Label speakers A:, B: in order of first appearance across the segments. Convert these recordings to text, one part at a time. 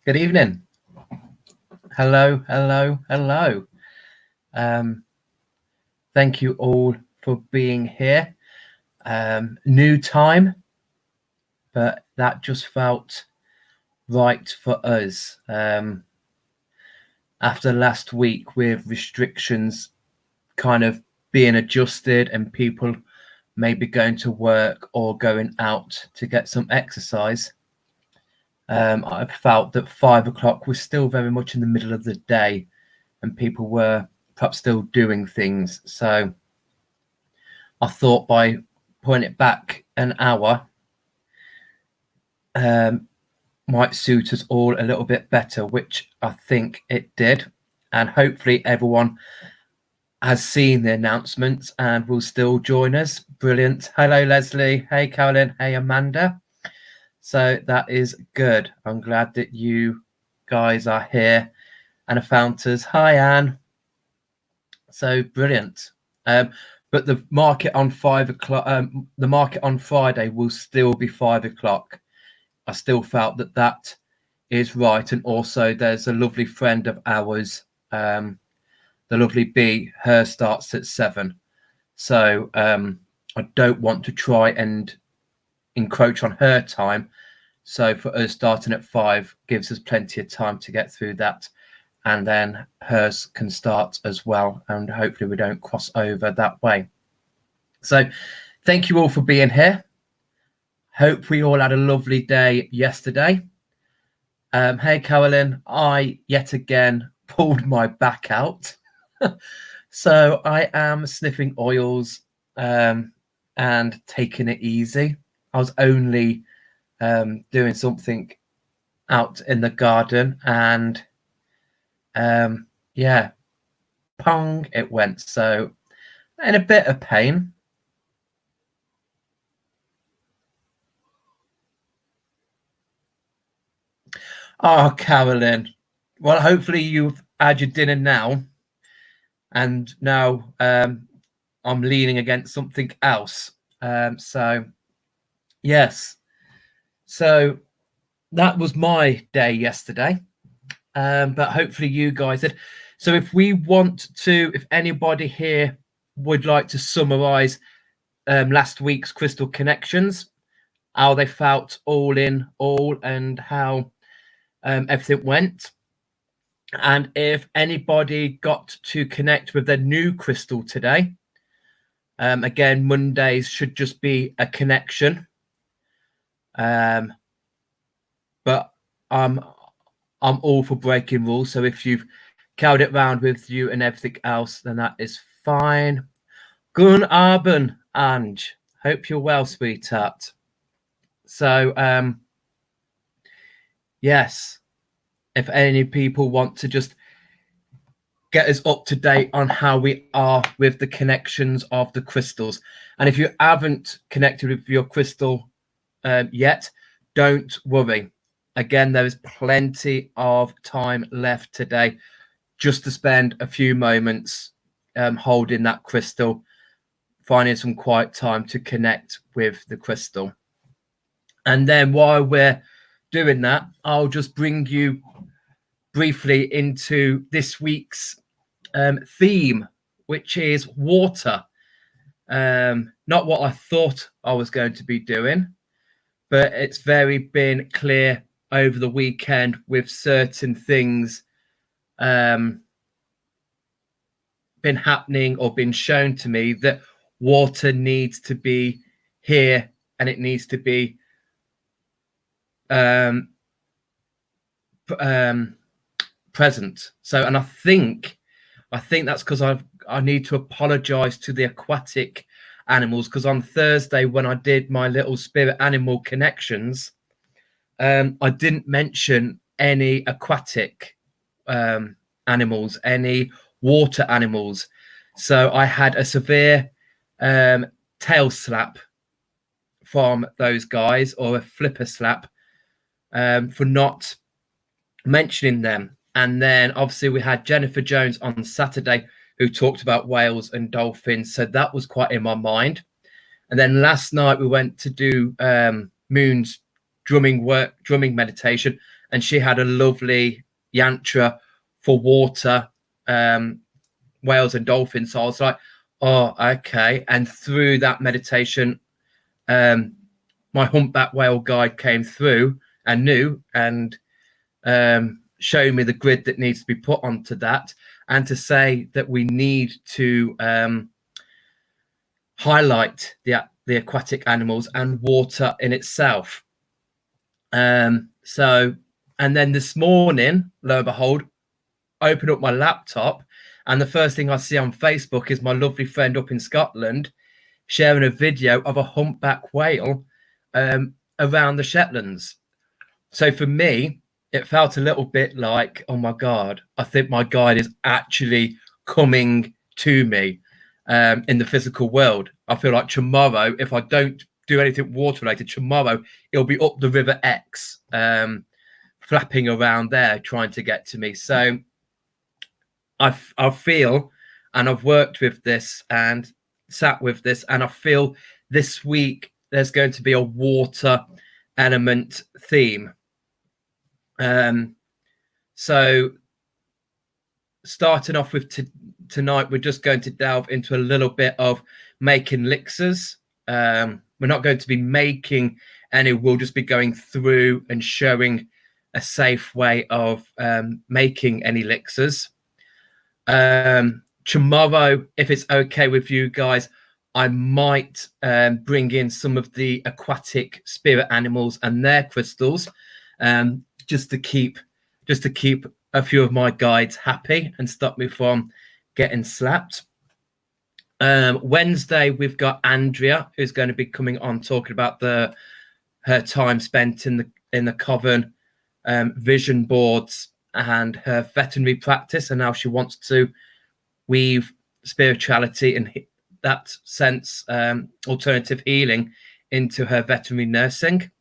A: Good evening. Hello, hello, hello. Thank you all for being here. New time, but that just felt right for us. After last week with restrictions kind of being adjusted and people maybe going to work or going out to get some exercise, I felt that 5 o'clock was still very much in the middle of the day and people were perhaps still doing things. So I thought by putting it back an hour might suit us all a little bit better, which I think it did. And hopefully everyone has seen the announcements and will still join us. Brilliant. Hello, Leslie. Hey, Carolyn. Hey, Amanda. So that is good. I'm glad that you guys are here and have found us. Hi, Anne. So brilliant. But the market on 5 o'clock, the market on Friday will still be 5 o'clock. I still felt that that is right. And also there's a lovely friend of ours, the lovely Bee, her starts at 7. So I don't want to try and encroach on her time. So for us starting at 5 gives us plenty of time to get through that. And then hers can start as well. And hopefully we don't cross over that way. So thank you all for being here. Hope we all had a lovely day yesterday. Hey, Carolyn, I yet again pulled my back out. So I am sniffing oils and taking it easy. I was only doing something out in the garden and yeah, pong, it went. So in a bit of pain. Oh, Carolyn. Well, hopefully you've had your dinner now. And now I'm leaning against something else. So, yes. So that was my day yesterday. But hopefully you guys did. So if we want to, if anybody here would like to summarize last week's Crystal Connections, how they felt all in all and how everything went. And if anybody got to connect with their new crystal today, again, Mondays should just be a connection. But I'm all for breaking rules. So if you've carried it around with you and everything else, then that is fine. Gun Arben, Ange. Hope you're well, sweetheart. So, yes, if any people want to just get us up to date on how we are with the connections of the crystals. And if you haven't connected with your crystal yet, don't worry. Again, there is plenty of time left today just to spend a few moments holding that crystal, finding some quiet time to connect with the crystal. And then while we're doing that, I'll just bring you briefly into this week's theme, which is water. Not what I thought I was going to be doing, but it's very been clear over the weekend with certain things been happening or been shown to me that water needs to be here and it needs to be present. So, and I think that's because I need to apologize to the aquatic animals, because on Thursday when I did my little spirit animal connections, I didn't mention any aquatic animals, any water animals. So I had a severe tail slap from those guys, or a flipper slap, for not mentioning them. And then obviously we had Jennifer Jones on Saturday who talked about whales and dolphins. So that was quite in my mind. And then last night we went to do Moon's drumming meditation. and she had a lovely yantra for water, whales and dolphins. So I was like, oh, okay. And through that meditation, my humpback whale guide came through and knew and showed me the grid that needs to be put onto that, and to say that we need to highlight the aquatic animals and water in itself. So, and then this morning, lo and behold, open up my laptop, and the first thing I see on Facebook is my lovely friend up in Scotland sharing a video of a humpback whale around the Shetlands. So for me, it felt a little bit like, oh my God, I think my guide is actually coming to me in the physical world. I feel like tomorrow, if I don't do anything water related, tomorrow it'll be up the River X, flapping around there, trying to get to me. So I feel, and I've worked with this and sat with this, and I feel this week there's going to be a water element theme. So starting off with tonight, we're just going to delve into a little bit of making elixirs. We're not going to be making any, we'll just be going through and showing a safe way of making any elixirs. Tomorrow, if it's okay with you guys, I might bring in some of the aquatic spirit animals and their crystals, just to keep a few of my guides happy and stop me from getting slapped. Wednesday, we've got Andrea, who's going to be coming on talking about her time spent in the Coven, vision boards, and her veterinary practice, and how she wants to weave spirituality and that sense, alternative healing, into her veterinary nursing.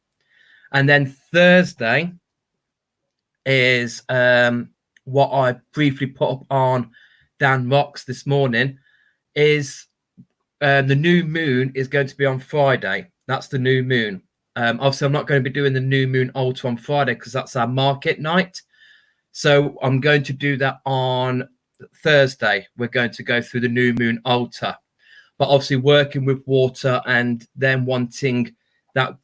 A: And then Thursday is what I briefly put up on Dan Rocks this morning, is the new moon is going to be on Friday. That's the new moon. Obviously, I'm not going to be doing the new moon altar on Friday because that's our market night. So I'm going to do that on Thursday. We're going to go through the new moon altar. But obviously working with water and then wanting that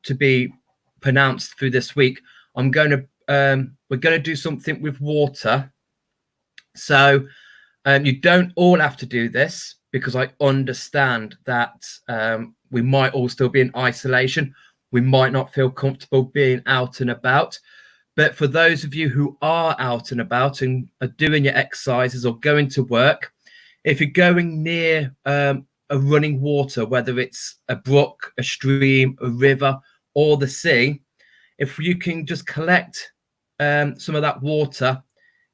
A: to be pronounced through this week, we're going to do something with water. So you don't all have to do this, because I understand that we might all still be in isolation. We might not feel comfortable being out and about. But for those of you who are out and about and are doing your exercises or going to work, if you're going near a running water, whether it's a brook, a stream, a river, or the sea, if you can just collect some of that water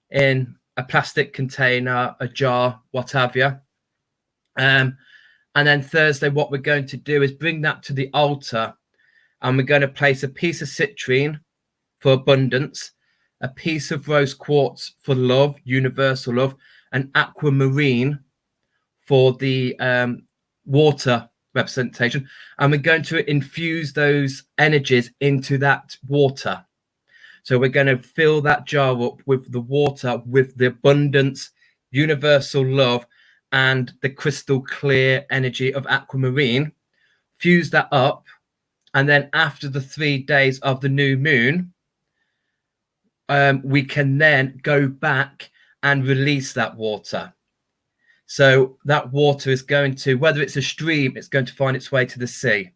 A: in a plastic container, a jar, what have you. And then Thursday, what we're going to do is bring that to the altar, and we're going to place a piece of citrine for abundance, a piece of rose quartz for love, universal love, and aquamarine for the water representation. And we're going to infuse those energies into that water. So we're going to fill that jar up with the water, with the abundance, universal love, and the crystal clear energy of aquamarine. Fuse that up. And then after the 3 days of the new moon, we can then go back and release that water. So that water is going to, whether it's a stream, it's going to find its way to the sea.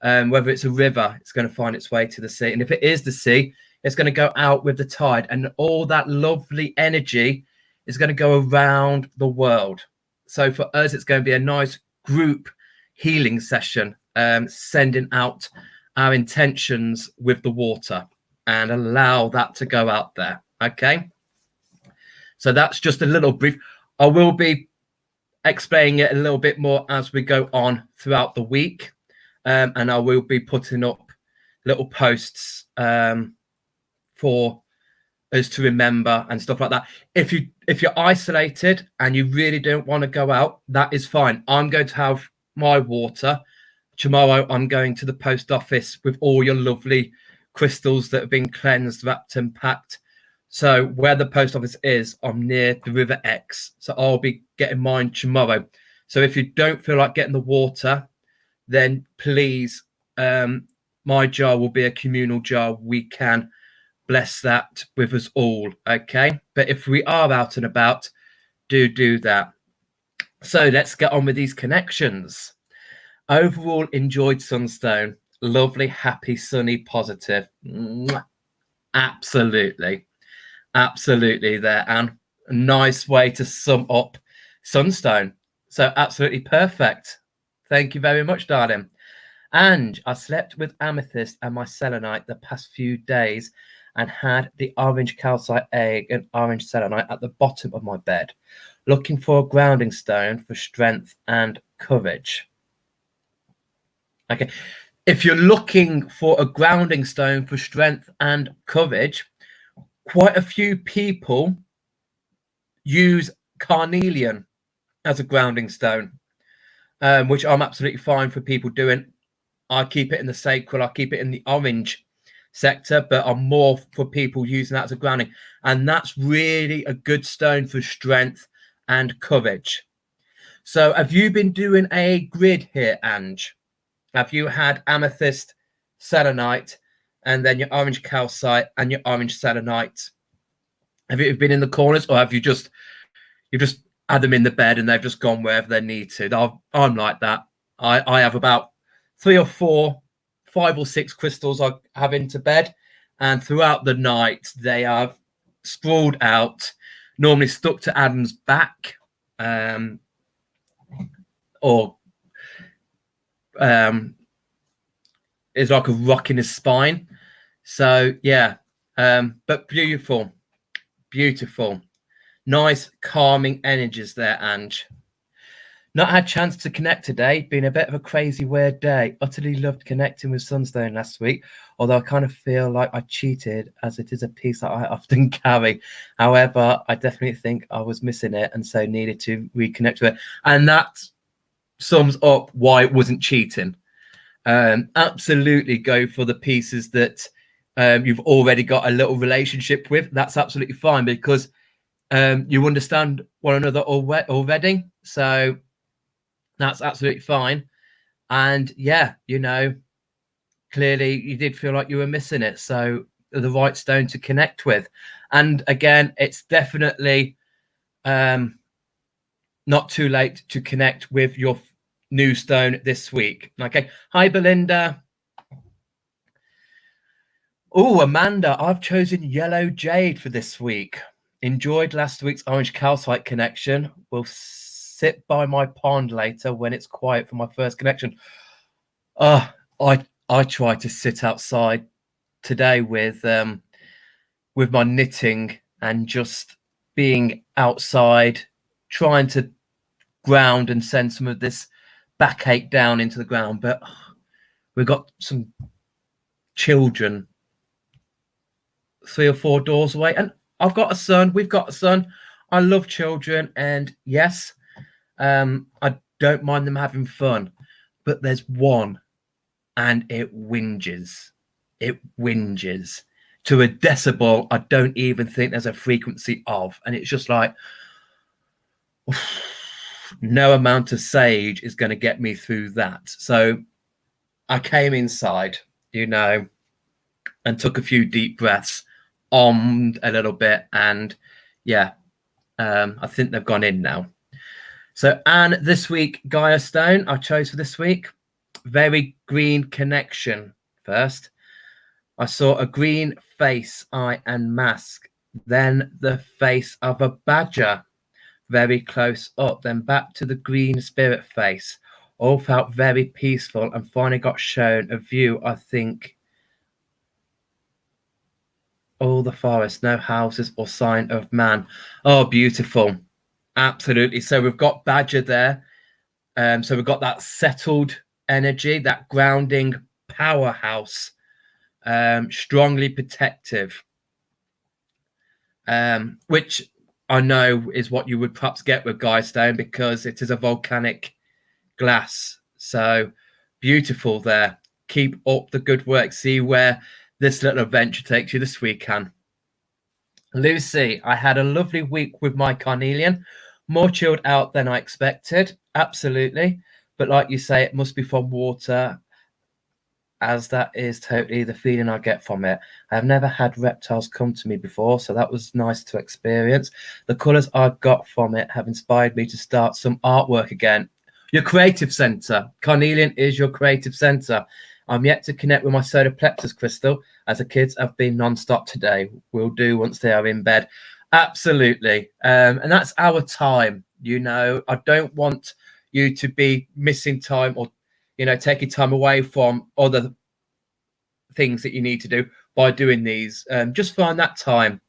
A: Whether it's a river, it's going to find its way to the sea. And if it is the sea, it's going to go out with the tide. And all that lovely energy is going to go around the world. So for us, it's going to be a nice group healing session, sending out our intentions with the water and allow that to go out there. Okay. So that's just a little brief. I will be explaining it a little bit more as we go on throughout the week. And I will be putting up little posts for us to remember and stuff like that. If you're isolated and you really don't want to go out, that is fine. I'm going to have my water tomorrow. I'm going to the post office with all your lovely crystals that have been cleansed, wrapped and packed. So where the post office is, I'm near the River Ex. So I'll be getting mine tomorrow. So if you don't feel like getting the water, then please, my jar will be a communal jar. We can bless that with us all, okay? But if we are out and about, do that. So let's get on with these connections. Overall, enjoyed Sunstone. Lovely, happy, sunny, positive. Mwah. Absolutely there, and a nice way to sum up Sunstone. So absolutely perfect. Thank you very much, darling. And I slept with amethyst and my selenite the past few days and had the orange calcite egg and orange selenite at the bottom of my bed, looking for a grounding stone for strength and courage. Okay, if you're looking for a grounding stone for strength and courage, quite a few people use carnelian as a grounding stone, which I'm absolutely fine for people doing. I keep it in the sacral, I keep it in the orange sector, but I'm more for people using that as a grounding. And that's really a good stone for strength and courage. So have you been doing a grid here, Ange? Have you had amethyst, selenite, and then your orange calcite and your orange selenite? Have you been in the corners, or have you just had them in the bed and they've just gone wherever they need to? I'm like that. I have about 3 or 4, 5 or 6 crystals I have into bed, and throughout the night they have sprawled out, normally stuck to Adam's back, or is like a rock in his spine. So yeah, but beautiful. Nice calming energies there, Ange. Not had a chance to connect today. Been a bit of a crazy, weird day. Utterly loved connecting with Sunstone last week, although I kind of feel like I cheated, as it is a piece that I often carry. However, I definitely think I was missing it and so needed to reconnect with it. And that sums up why it wasn't cheating. Absolutely go for the pieces that you've already got a little relationship with. That's absolutely fine, because you understand one another already. So that's absolutely fine. And yeah, clearly you did feel like you were missing it. So the right stone to connect with. And again, it's definitely not too late to connect with your new stone this week. Okay. Hi, Belinda. Oh, Amanda, I've chosen yellow jade for this week. Enjoyed last week's orange calcite connection. Will sit by my pond later when it's quiet for my first connection. I try to sit outside today with my knitting and just being outside, trying to ground and send some of this backache down into the ground. But we've got some children 3 or 4 doors away, and I've got a son. We've got a son. I love children, and yes, I don't mind them having fun, but there's one, and it whinges. It whinges to a decibel I don't even think there's a frequency of, and it's just like, no amount of sage is going to get me through that. So I came inside, and took a few deep breaths, ommed a little bit, and yeah, I think they've gone in now. So Anne, this week, Gaia Stone I chose for this week. Very green connection. First, I saw a green face, eye and mask, then the face of a badger very close up, then back to the green spirit face. All felt very peaceful, and finally got shown a view, I think, all the forest, no houses or sign of man. Oh, beautiful. Absolutely. So we've got badger there. So we've got that settled energy, that grounding powerhouse, strongly protective, which I know is what you would perhaps get with Gaia Stone, because it is a volcanic glass. So beautiful there. Keep up the good work. See where this little adventure takes you this weekend. Lucy, I had a lovely week with my carnelian. More chilled out than I expected. Absolutely. But like you say, it must be from water, as that is totally the feeling I get from it. I have never had reptiles come to me before, so that was nice to experience. The colours I got from it have inspired me to start some artwork again. Your creative centre. Carnelian is your creative centre. I'm yet to connect with my solar plexus crystal, as the kids have been non-stop today. Will do once they are in bed. Absolutely. And that's our time. I don't want you to be missing time or taking time away from other things that you need to do by doing these. Just find that time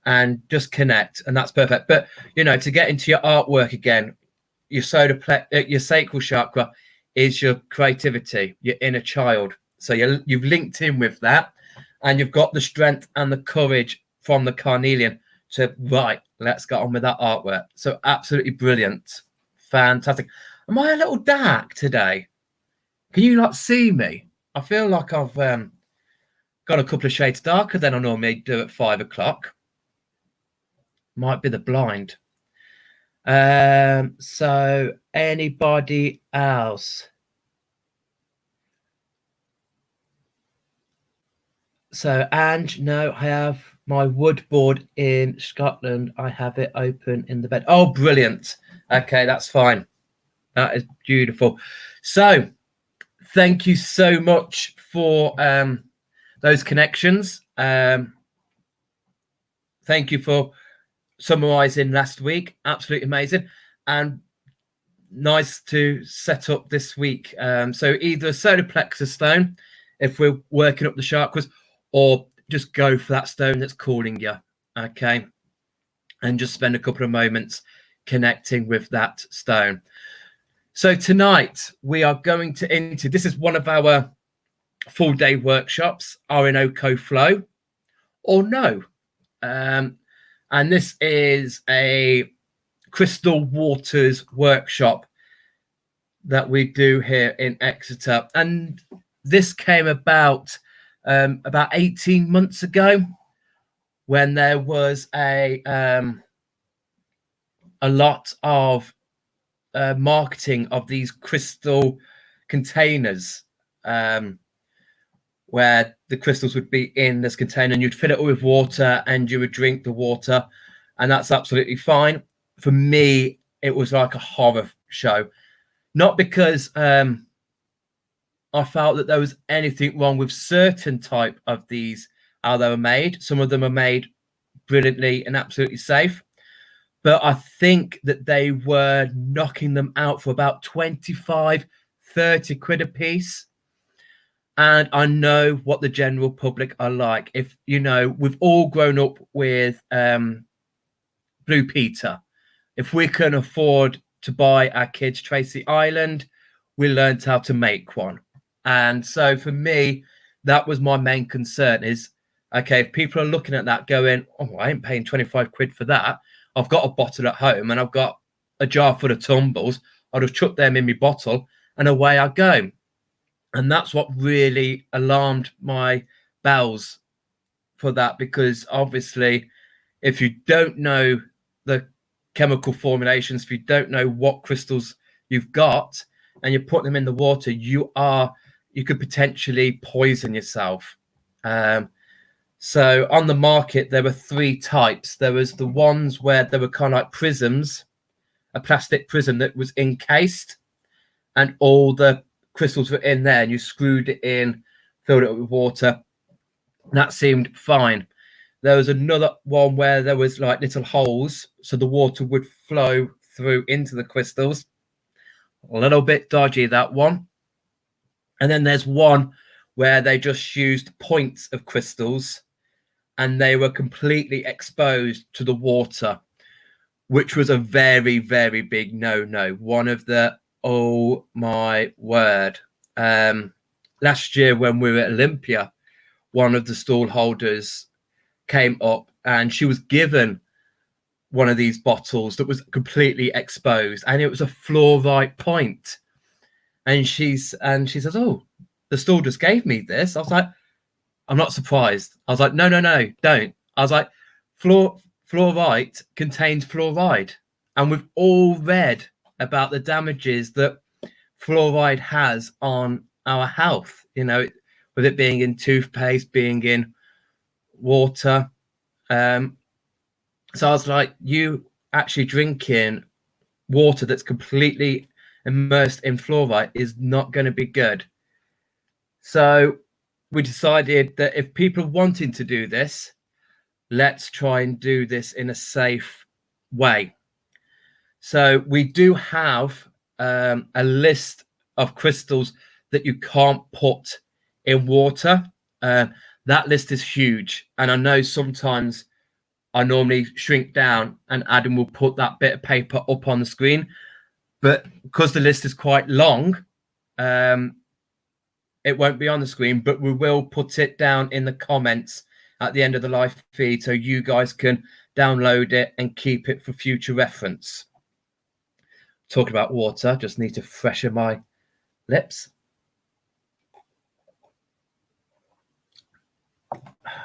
A: and just connect, and that's perfect. But to get into your artwork again, your sacral chakra is your creativity, your inner child. So you've linked in with that, and you've got the strength and the courage from the carnelian to let's get on with that artwork. So absolutely brilliant, fantastic. Am I a little dark today? Can you see me? I feel like I've got a couple of shades darker than I normally do at 5 o'clock. Might be the blind. So anybody else? So Ange, no, I have my wood board in Scotland. I have it open in the bed. Oh, brilliant. Okay, that's fine. That is beautiful. So thank you so much for those connections. Thank you for summarizing last week. Absolutely amazing. And nice to set up this week. So either a solar plexus stone, if we're working up the chakras, or just go for that stone that's calling you. Okay. And just spend a couple of moments connecting with that stone. So tonight we are going to this is one of our full day workshops, Orinoco Flow or No. And this is a crystal waters workshop that we do here in Exeter. And this came about 18 months ago, when there was a lot of marketing of these crystal containers, where the crystals would be in this container and you'd fill it with water and you would drink the water, and that's absolutely fine. For me, it was like a horror show, not because I felt that there was anything wrong with certain type of these, how they were made. Some of them are made brilliantly and absolutely safe, but I think that they were knocking them out for about 25, 30 quid a piece. And I know what the general public are like. If we've all grown up with Blue Peter. If we can afford to buy our kids Tracy Island, we learned how to make one. And so for me, that was my main concern is, okay, if people are looking at that going, oh, I ain't paying 25 quid for that. I've got a bottle at home and I've got a jar full of tumbles. I'll just chuck them in my bottle and away I go. And that's what really alarmed my bells for that, because obviously if you don't know the chemical formulations, if you don't know what crystals you've got and you put them in the water, you could potentially poison yourself. So on the market, there were 3 types. There was the ones where there were kind of like prisms, a plastic prism that was encased, and all the crystals were in there, and you screwed it in, filled it with water. That seemed fine. There was another one where there was like little holes, so the water would flow through into the crystals. A little bit dodgy, that one. And then there's one where they just used points of crystals and they were completely exposed to the water, which was a very, very big no-no. One of the, oh my word. Last year when we were at Olympia, one of the stall holders came up and she was given one of these bottles that was completely exposed, and it was a fluorite point. And she says, oh, the stall just gave me this. I was like, I'm not surprised. I was like, no, don't. I was like, fluorite contains fluoride. And we've all read about the damages that fluoride has on our health, with it being in toothpaste, being in water. So I was like, you actually drinking water that's completely immersed in fluoride is not going to be good. So we decided that if people are wanting to do this, let's try and do this in a safe way. So we do have a list of crystals that you can't put in water. That list is huge. And I know sometimes I normally shrink down and Adam will put that bit of paper up on the screen. But because the list is quite long, it won't be on the screen, but we will put it down in the comments at the end of the live feed so you guys can download it and keep it for future reference. Talking about water, just need to freshen my lips.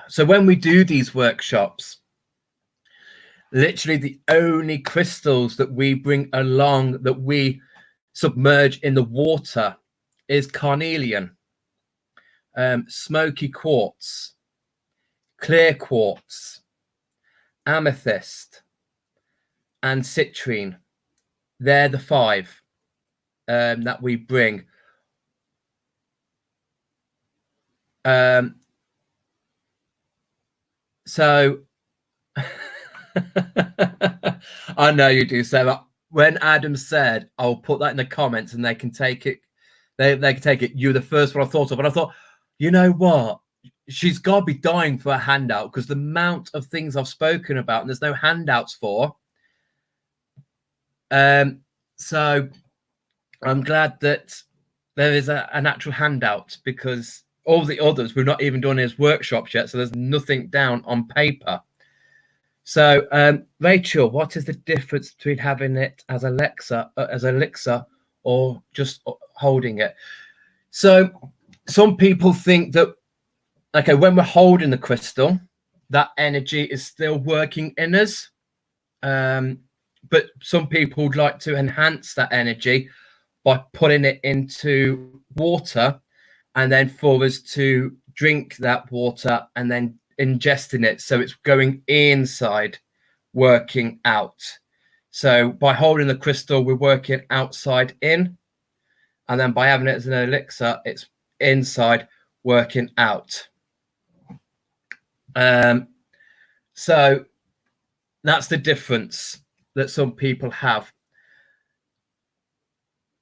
A: So when we do these workshops, literally the only crystals that we bring along that we submerge in the water is carnelian, smoky quartz, clear quartz, amethyst, and citrine. They're the 5 that we bring. So I know you do, Sarah. When Adam said, I'll put that in the comments and they can take it, they can take it, you're the first one I thought of. And I thought, you know what? She's got to be dying for a handout because the amount of things I've spoken about and there's no handouts for. So I'm glad that there is an actual handout because all the others we've not even done as workshops yet. So there's nothing down on paper. So, Rachel, what is the difference between having it as elixir or just holding it? So some people think that, okay, when we're holding the crystal, that energy is still working in us. But some people would like to enhance that energy by putting it into water and then for us to drink that water and then ingesting it. So it's going inside, working out. So by holding the crystal, we're working outside in. And then by having it as an elixir, it's inside, working out. So that's the difference that some people have.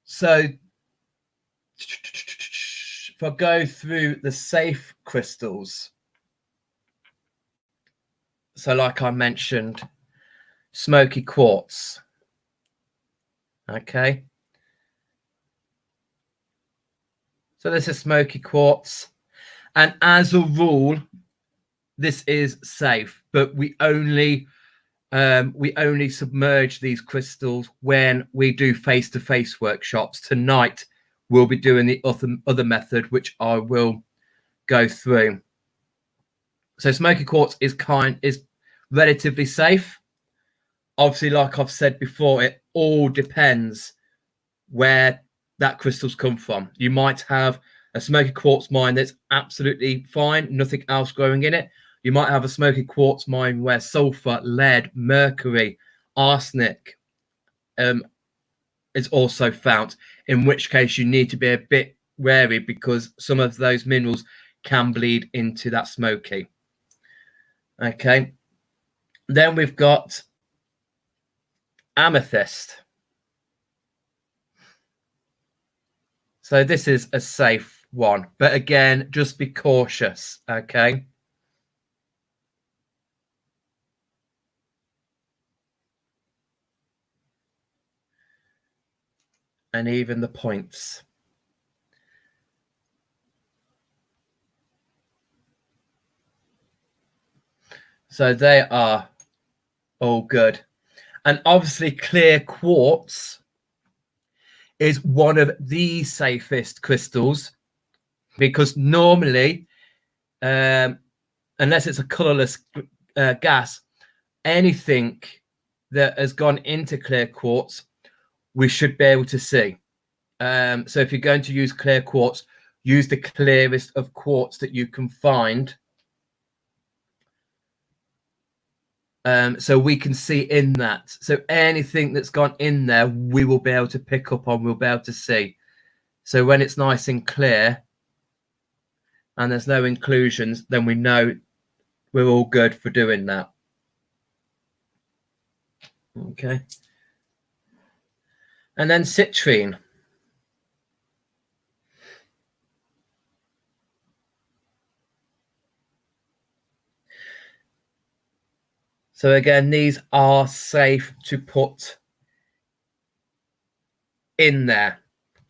A: So if I go through the safe crystals, so like I mentioned, smoky quartz. Okay. So this is smoky quartz. And as a rule, this is safe, but we only submerge these crystals when we do face-to-face workshops. Tonight, we'll be doing the other method, which I will go through. So smoky quartz is relatively safe. Obviously, like I've said before, it all depends where that crystal's come from. You might have a smoky quartz mine that's absolutely fine, nothing else growing in it. You might have a smoky quartz mine where sulfur, lead, mercury, arsenic is also found, in which case you need to be a bit wary because some of those minerals can bleed into that smoky. Okay. Then we've got amethyst. So this is a safe one, but again, just be cautious, okay? And even the points. So they are all good. And obviously clear quartz is one of the safest crystals because normally unless it's a colorless gas, anything that has gone into clear quartz, we should be able to see. So if you're going to use clear quartz, use the clearest of quartz that you can find. So we can see in that. So anything that's gone in there, we will be able to pick up on, we'll be able to see. So when it's nice and clear and there's no inclusions, then we know we're all good for doing that. Okay. And then citrine. So again, these are safe to put in there,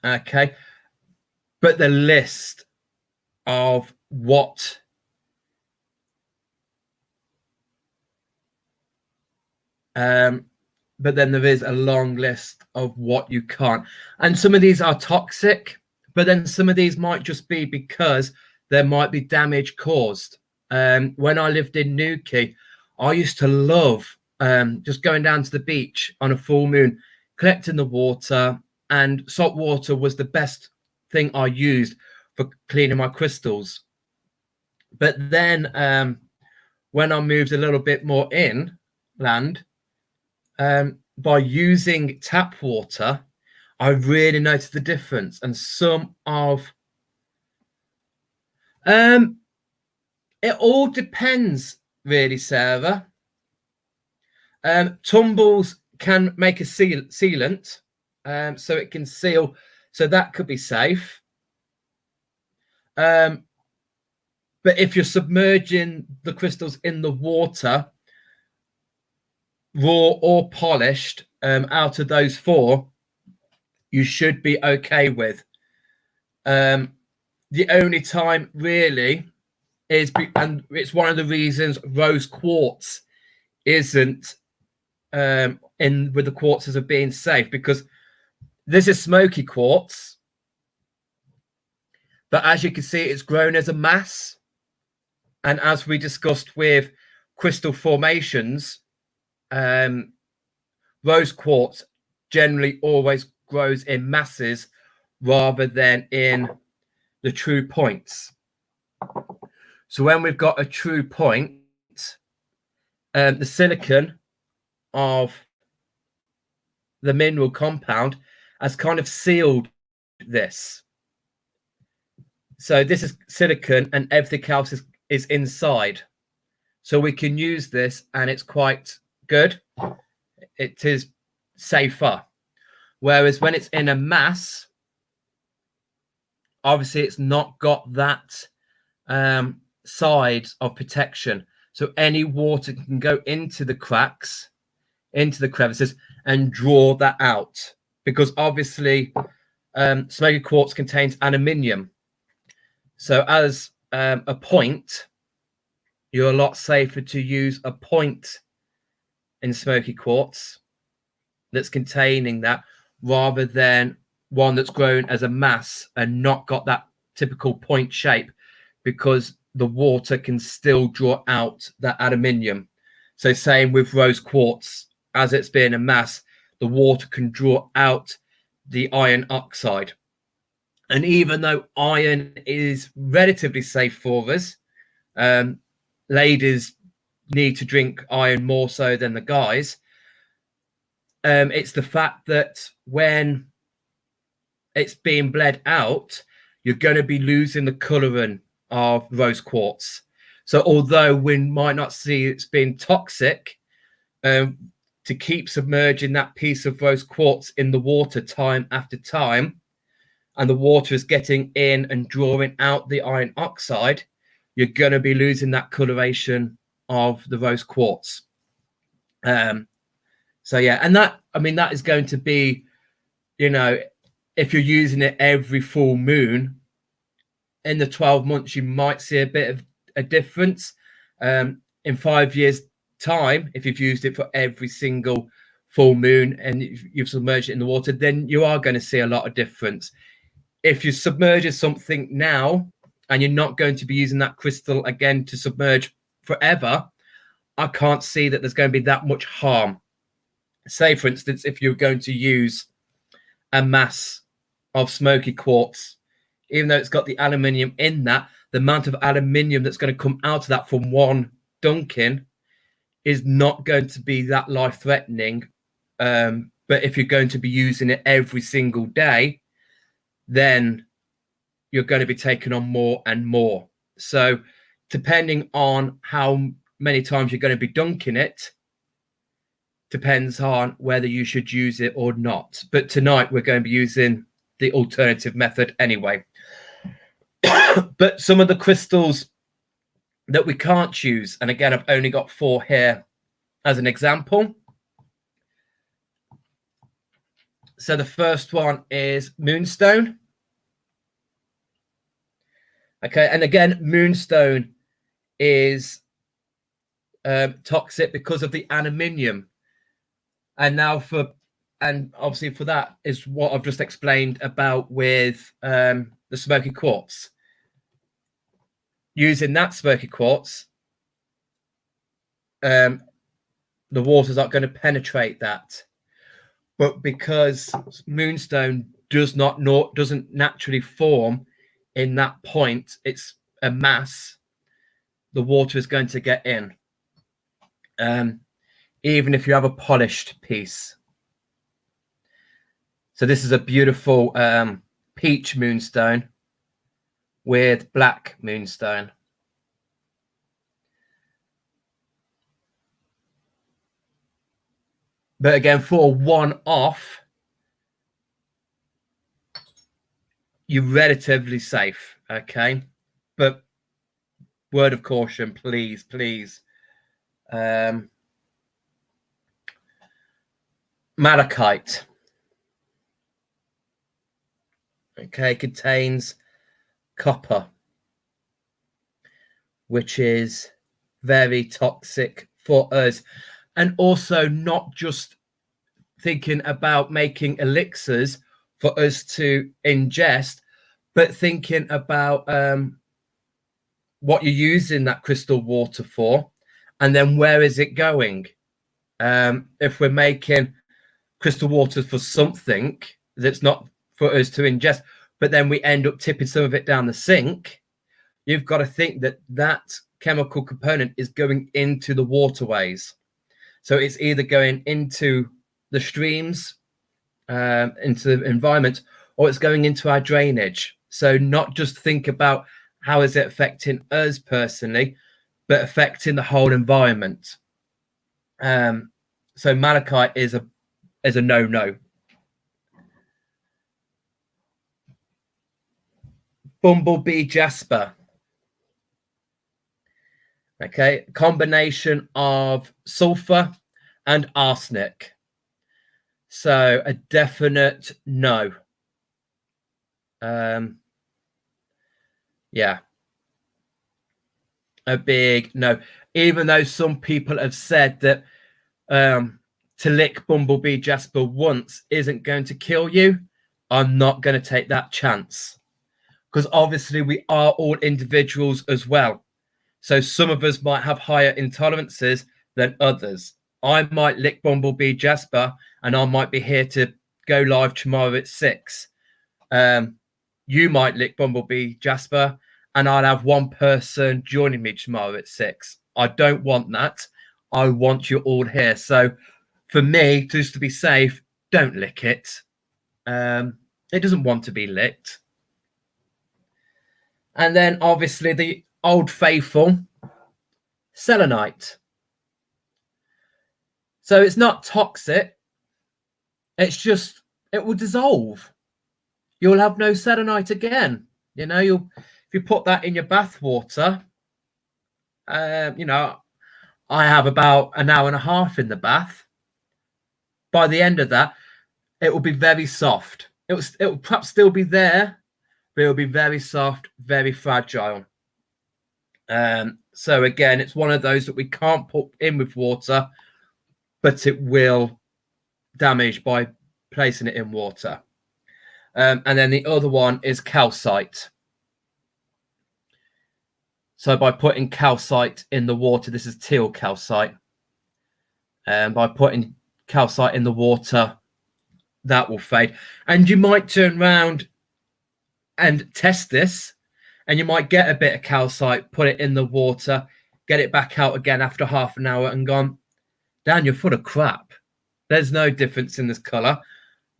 A: okay? But the list of what but then there is a long list of what you can't. And some of these are toxic, but then some of these might just be because there might be damage caused. When I lived in Newquay, I used to love just going down to the beach on a full moon, collecting the water, and salt water was the best thing I used for cleaning my crystals. But then when I moved a little bit more inland, by using tap water, I really noticed the difference. And some of it all depends, really, Sarah. Tumbles can make a sealant, so it can seal, so that could be safe. But if you're submerging the crystals in the water, raw or polished, out of those four, you should be okay with. The only time really is, and it's one of the reasons rose quartz isn't in with the quartzes of being safe, because this is smoky quartz, but as you can see, it's grown as a mass. And as we discussed with crystal formations, rose quartz generally always grows in masses rather than in the true points. So when we've got a true point, the silicon of the mineral compound has kind of sealed this. So this is silicon and everything else is inside. So we can use this and it's quite good. It is safer. Whereas when it's in a mass, obviously it's not got that side of protection. So any water can go into the cracks, into the crevices, and draw that out. Because obviously smoky quartz contains aluminium. So as a point, you're a lot safer to use a point in smoky quartz that's containing that, rather than one that's grown as a mass and not got that typical point shape, because the water can still draw out that aluminium. So same with rose quartz, as it's being a mass, the water can draw out the iron oxide. And even though iron is relatively safe for us, ladies need to drink iron more so than the guys. It's the fact that when it's being bled out, you're going to be losing the colouring of rose quartz. So although we might not see it's being toxic, to keep submerging that piece of rose quartz in the water time after time, and the water is getting in and drawing out the iron oxide, you're going to be losing that coloration of the rose quartz. So yeah, and that, I mean, that is going to be, you know, if you're using it every full moon, in the 12 months, you might see a bit of a difference. In 5 years' time, if you've used it for every single full moon and you've submerged it in the water, then you are going to see a lot of difference. If you submerge something now and you're not going to be using that crystal again to submerge forever, I can't see that there's going to be that much harm. Say, for instance, if you're going to use a mass of smoky quartz, even though it's got the aluminium in that, the amount of aluminium that's going to come out of that from one dunking is not going to be that life-threatening. But if you're going to be using it every single day, then you're going to be taking on more and more. So depending on how many times you're going to be dunking it, depends on whether you should use it or not. But tonight we're going to be using the alternative method anyway. But some of the crystals that we can't use, and again, I've only got 4 here as an example. So the first one is moonstone. Okay, and again, moonstone is toxic because of the aluminium. And now obviously for that is what I've just explained about with the smoky quartz. Using that smoky quartz, the waters aren't going to penetrate that. But because moonstone doesn't naturally form in that point, it's a mass, the water is going to get in. Even if you have a polished piece. So this is a beautiful peach moonstone with black moonstone. But again, for one-off, you're relatively safe, okay? But word of caution, please, please. Malachite. Okay, contains copper, which is very toxic for us. And also not just thinking about making elixirs for us to ingest, but thinking about what you're using that crystal water for, and then where is it going? If we're making crystal water for something that's not for us to ingest, but then we end up tipping some of it down the sink, you've got to think that that chemical component is going into the waterways. So it's either going into the streams, into the environment, or it's going into our drainage. So not just think about how is it affecting us personally, but affecting the whole environment. So malachite is a no-no. Bumblebee jasper. Okay, combination of sulfur and arsenic. So a definite no. Yeah. A big no. Even though some people have said that to lick bumblebee jasper once isn't going to kill you, I'm not going to take that chance. Because obviously we are all individuals as well. So some of us might have higher intolerances than others. I might lick bumblebee jasper and I might be here to go live tomorrow at 6. You might lick bumblebee jasper and I'll have one person joining me tomorrow at 6. I don't want that. I want you all here. So for me, just to be safe, don't lick it. It doesn't want to be licked. And then obviously the old faithful selenite. So it's not toxic. It's just, it will dissolve. You'll have no selenite again. You know, if you put that in your bath water, you know, I have about an hour and a half in the bath. By the end of that, it will be very soft. It will perhaps still be there, but it will be very soft, very fragile. So again, it's one of those that we can't put in with water, but it will damage by placing it in water. And then the other one is calcite. So by putting calcite in the water, this is teal calcite, and by putting calcite in the water, that will fade. And you might turn around and test this, and you might get a bit of calcite, put it in the water, get it back out again after half an hour and gone, Dan, you're full of crap. There's no difference in this color.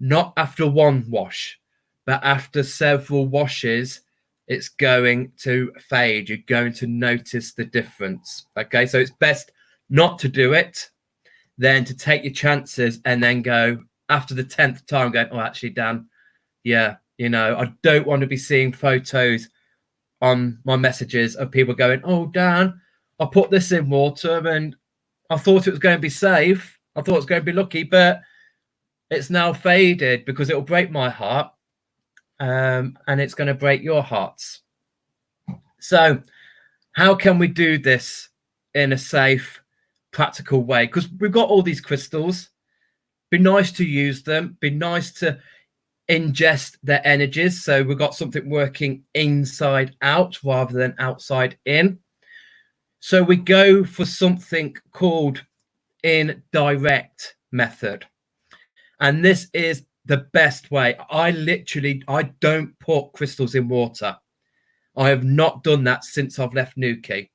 A: Not after one wash, but after several washes, it's going to fade. You're going to notice the difference. Okay, so it's best not to do it, then to take your chances and then go after the 10th time going, oh, actually, Dan, yeah, you know, I don't want to be seeing photos on my messages of people going, oh, Dan, I put this in water and I thought it was going to be safe. I thought it was going to be lucky, but it's now faded because it will break my heart, and it's going to break your hearts. So how can we do this in a safe, practical way? Because we've got all these crystals. Be nice to use them. Be nice to ingest their energies. So we've got something working inside out rather than outside in. So we go for something called indirect method. And this is the best way. I don't put crystals in water. I have not done that since I've left Nuki.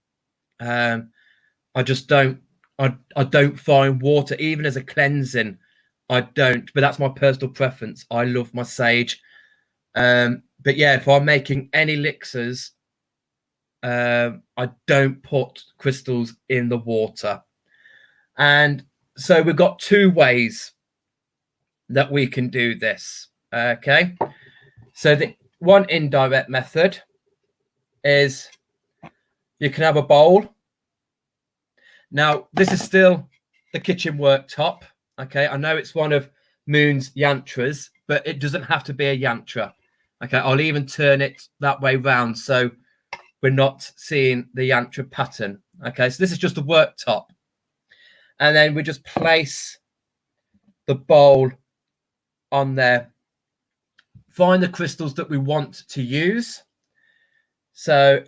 A: I just don't. I don't find water, even as a cleansing, I don't. But that's my personal preference. I love my sage. But yeah, if I'm making any elixirs, I don't put crystals in the water. And so we've got two ways that we can do this. Okay, so the one indirect method is you can have a bowl. Now, this is still the kitchen worktop. Okay, I know it's one of Moon's yantras, but it doesn't have to be a yantra. Okay, I'll even turn it that way round so we're not seeing the yantra pattern. Okay, so this is just a worktop. And then we just place the bowl on there. Find the crystals that we want to use. So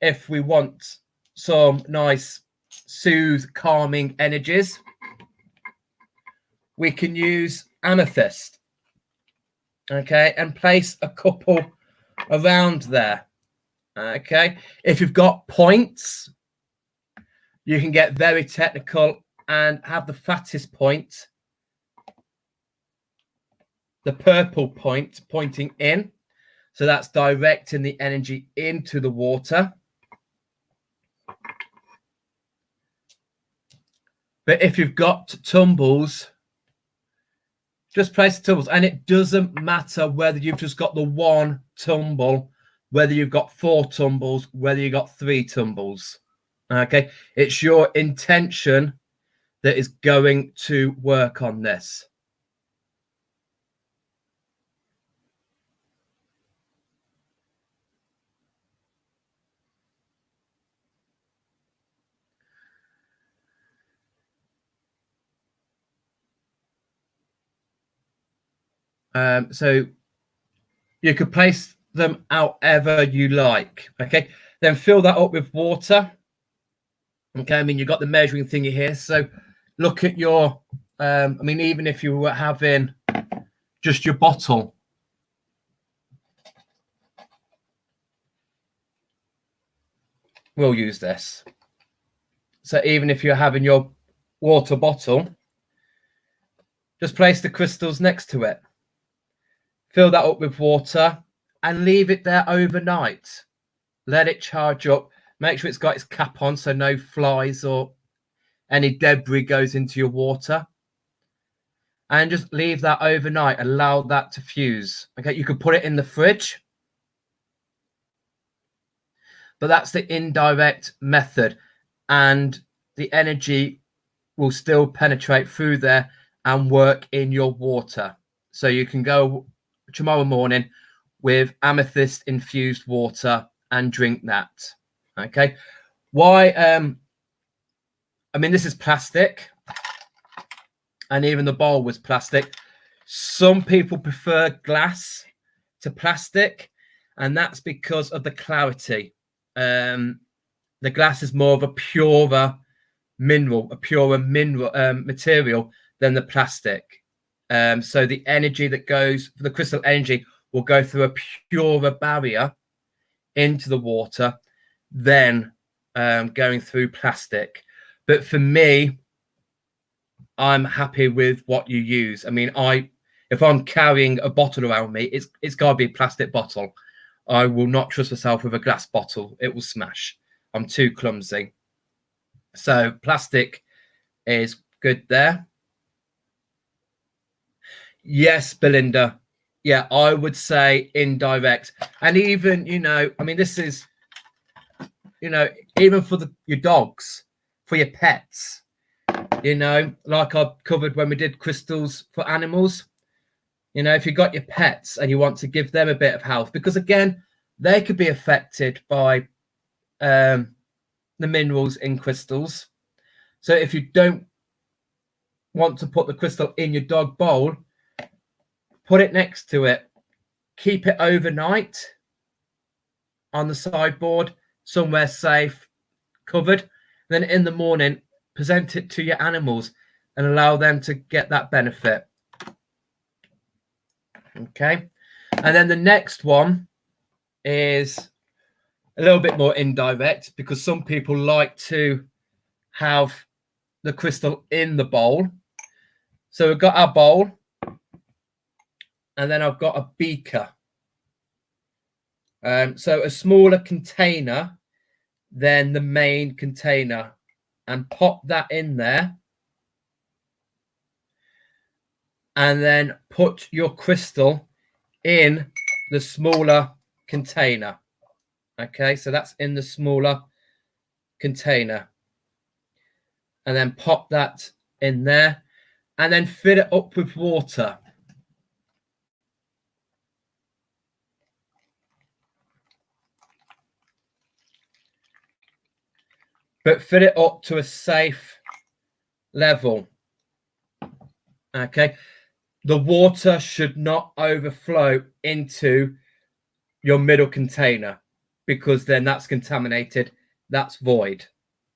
A: if we want some nice, soothe, calming energies, we can use amethyst. Okay, and place a couple around there. Okay, if you've got points, you can get very technical and have the fattest point, the purple point, pointing in. So that's directing the energy into the water. But if you've got tumbles, just place the tumbles. And it doesn't matter whether you've just got the one tumble, whether you've got 4 tumbles, whether you've got 3 tumbles. Okay, it's your intention that is going to work on this. So you could place them however you like. Okay, then fill that up with water. Okay, I mean, you've got the measuring thingy here. So look at your, I mean, even if you were having just your bottle, we'll use this. So even if you're having your water bottle, just place the crystals next to it. Fill that up with water and leave it there overnight. Let it charge up. Make sure it's got its cap on so no flies or any debris goes into your water. And just leave that overnight. Allow that to fuse. Okay, you could put it in the fridge. But that's the indirect method. And the energy will still penetrate through there and work in your water. So you can go tomorrow morning with amethyst infused water and drink that. Okay, why? I mean, this is plastic, and even the bowl was plastic. Some people prefer glass to plastic, and that's because of the clarity. The glass is more of a purer material than the plastic. So the energy that goes for the crystal energy will go through a purer barrier into the water than going through plastic. But for me, I'm happy with what you use. I mean, if I'm carrying a bottle around me, it's got to be a plastic bottle. I will not trust myself with a glass bottle. It will smash. I'm too clumsy. So plastic is good there. Yes, Belinda. Yeah, I would say indirect. And even, I mean, this is, even for your dogs, for your pets, like I covered when we did crystals for animals. If you've got your pets and you want to give them a bit of health, because again, they could be affected by the minerals in crystals. So if you don't want to put the crystal in your dog bowl, put it next to it. Keep it overnight on the sideboard, somewhere safe, covered. Then in the morning, present it to your animals and allow them to get that benefit. Okay. And then the next one is a little bit more indirect, because some people like to have the crystal in the bowl. So we've got our bowl, and then I've got a beaker. So a smaller container than the main container, and pop that in there. And then put your crystal in the smaller container. Okay, so that's in the smaller container. And then pop that in there, and then fill it up with water. But fill it up to a safe level. Okay. The water should not overflow into your middle container, because then that's contaminated. That's void.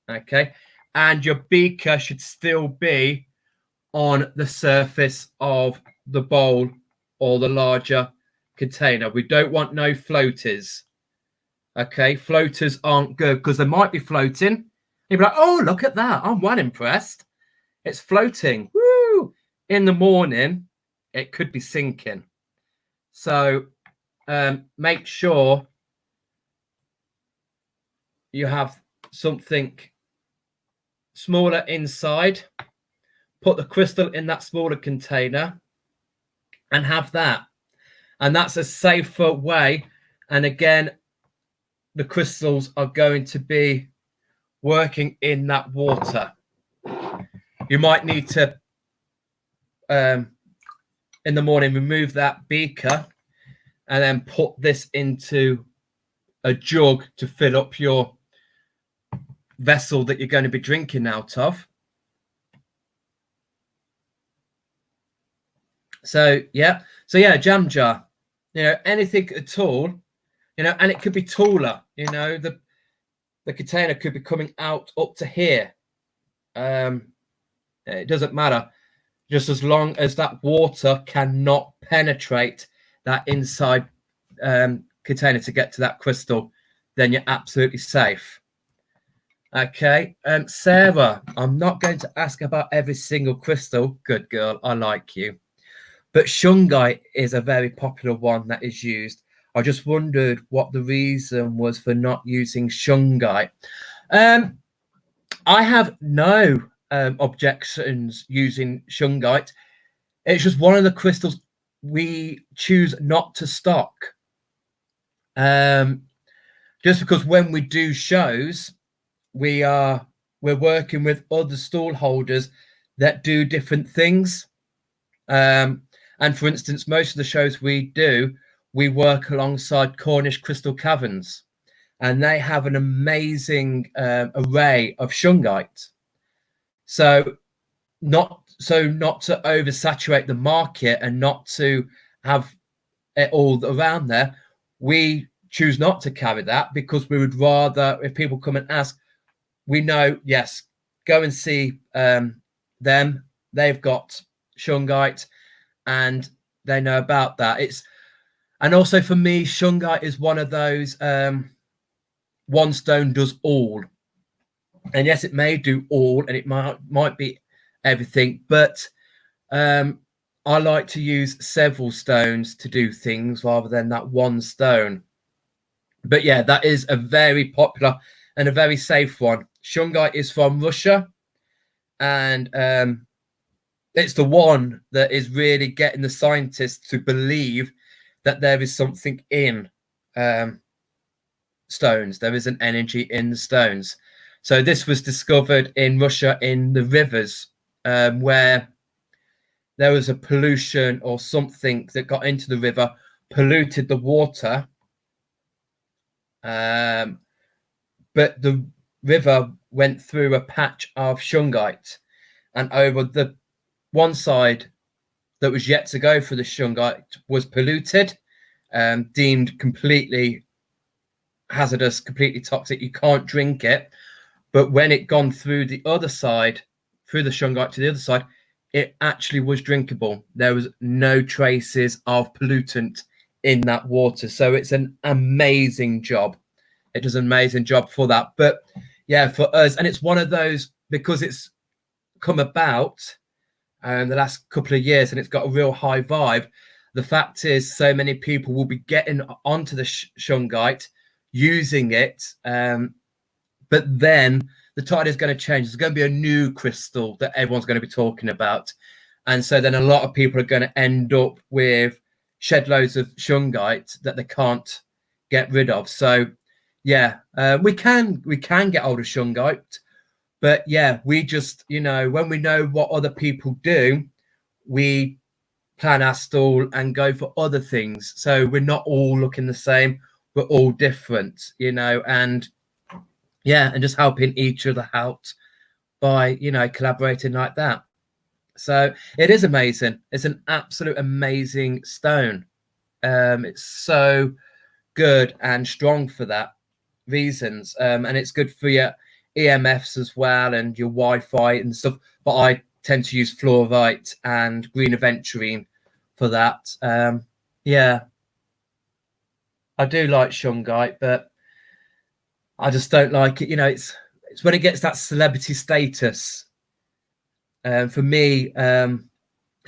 A: Okay. And your beaker should still be on the surface of the bowl or the larger container. We don't want no floaters. Okay. Floaters aren't good, because they might be floating. You'll be like, oh, look at that. I'm well impressed. It's floating. Woo! In the morning, it could be sinking. So make sure you have something smaller inside. Put the crystal in that smaller container and have that. And that's a safer way. And again, the crystals are going to be working in that water. You might need to, in the morning, remove that beaker and then put this into a jug to fill up your vessel that you're going to be drinking out of. So yeah, jam jar, anything at all, and it could be taller, the container could be coming out up to here. It doesn't matter, just as long as that water cannot penetrate that inside container to get to that crystal, then you're absolutely safe. Okay, Sarah, I'm not going to ask about every single crystal. Good girl, I like you. But shungite is a very popular one that is used. I just wondered what the reason was for not using shungite. I have no objections using shungite. It's just one of the crystals we choose not to stock. Just because when we do shows, we're working with other stall holders that do different things. And for instance, most of the shows we do, we work alongside Cornish Crystal Caverns, and they have an amazing array of shungite. So not to oversaturate the market and not to have it all around there, we choose not to carry that, because we would rather, if people come and ask, we know, yes, go and see them. They've got shungite and they know about that. And also for me, shungite is one of those one stone does all. And yes, it may do all, and it might be everything, but I like to use several stones to do things rather than that one stone. But yeah, that is a very popular and a very safe one. Shungite is from Russia, and it's the one that is really getting the scientists to believe that there is something in stones. There is an energy in the stones. So this was discovered in Russia in the rivers where there was a pollution or something that got into the river, polluted the water. But the river went through a patch of shungite, and over the one side that was yet to go for the shungite was polluted, deemed completely hazardous, completely toxic. You can't drink it. But when it gone through the other side, through the shungite to the other side, it actually was drinkable. There was no traces of pollutant in that water. So it's an amazing job. It does an amazing job for that. But yeah, for us, and it's one of those, because it's come about the last couple of years and it's got a real high vibe. The fact is, so many people will be getting onto the shungite, using it, but then the tide is going to change. There's going to be a new crystal that everyone's going to be talking about. And so then a lot of people are going to end up with shed loads of shungite that they can't get rid of. So yeah, we can get hold of shungite, but yeah, we just, when we know what other people do, we plan our stall and go for other things. So we're not all looking the same. We're all different, and yeah, and just helping each other out by, collaborating like that. So it is amazing. It's an absolute amazing stone. It's so good and strong for that reasons. And it's good for your EMFs as well and your Wi-Fi and stuff. But I tend to use fluorite and green aventurine for that. Yeah, I do like shungite, but I just don't like it. It's when it gets that celebrity status. For me,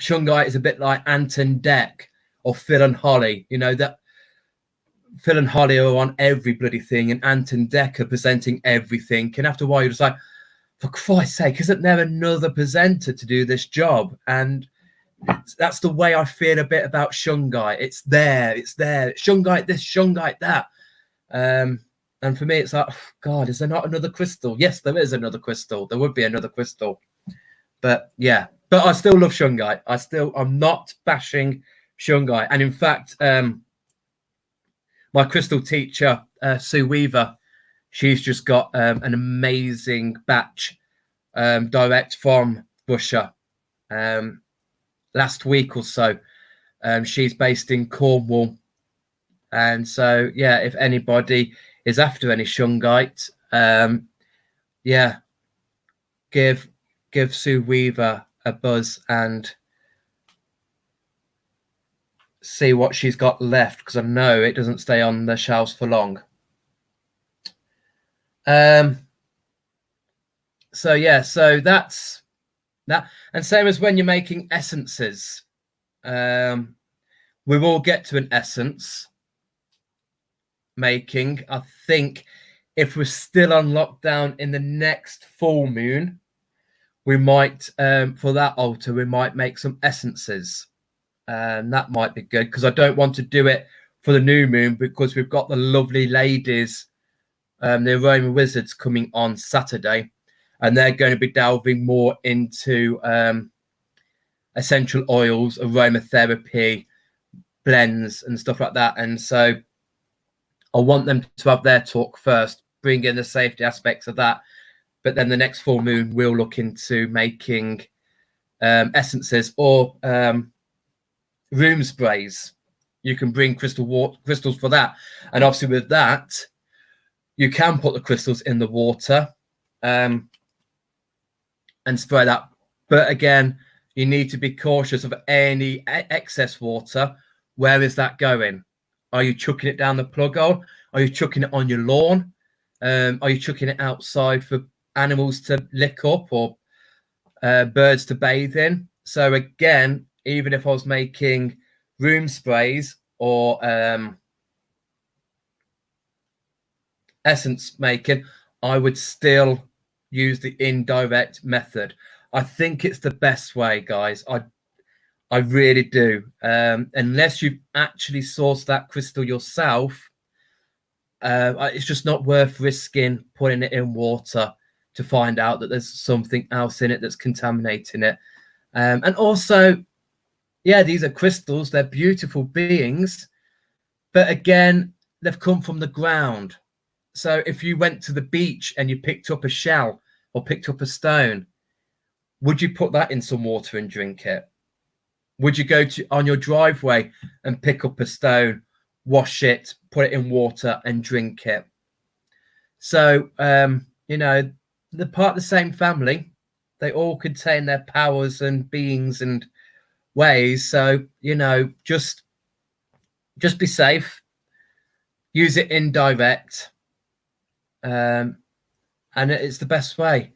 A: shungite is a bit like Ant and Dec or Phil and Holly. That Phil and Holly are on every bloody thing, and Ant and Dec are presenting everything. And after a while, you're just like, for Christ's sake, isn't there another presenter to do this job? And that's the way I feel a bit about shungite. It's there. Shungite this, shungite that. And for me, it's like, oh, God, is there not another crystal? Yes, there is another crystal. There would be another crystal. But yeah, but I still love shungite. I'm not bashing shungite. And in fact, my crystal teacher, Sue Weaver, she's just got an amazing batch direct from Russia last week or so. She's based in Cornwall. And so, yeah, if anybody is after any shungite, yeah, give Sue Weaver a buzz and see what she's got left, because I know it doesn't stay on the shelves for long. So yeah, so that's that. And same as when you're making essences, we will get to an essence making. I think if we're still on lockdown in the next full moon, we might, for that altar, we might make some essences. And that might be good, because I don't want to do it for the new moon, because we've got the lovely ladies, the Aroma Wizards, coming on Saturday, and they're going to be delving more into essential oils, aromatherapy, blends and stuff like that. And so I want them to have their talk first, bring in the safety aspects of that. But then the next full moon, we'll look into making essences or room sprays. You can bring crystals for that. And obviously with that, you can put the crystals in the water and spray that. But again, you need to be cautious of any excess water. Where is that going? Are you chucking it down the plug hole? Are you chucking it on your lawn? Are you chucking it outside for animals to lick up or birds to bathe in? So again, even if I was making room sprays or essence making, I would still use the indirect method. I think it's the best way, guys. I really do. Unless you've actually sourced that crystal yourself, it's just not worth risking putting it in water to find out that there's something else in it that's contaminating it. And also, yeah, these are crystals. They're beautiful beings. But again, they've come from the ground. So if you went to the beach and you picked up a shell or picked up a stone, would you put that in some water and drink it? Would you go on your driveway and pick up a stone, wash it, put it in water and drink it? So, you know, they're part of the same family. They all contain their powers and beings and ways. So, you know, just be safe. Use it indirect. And it's the best way.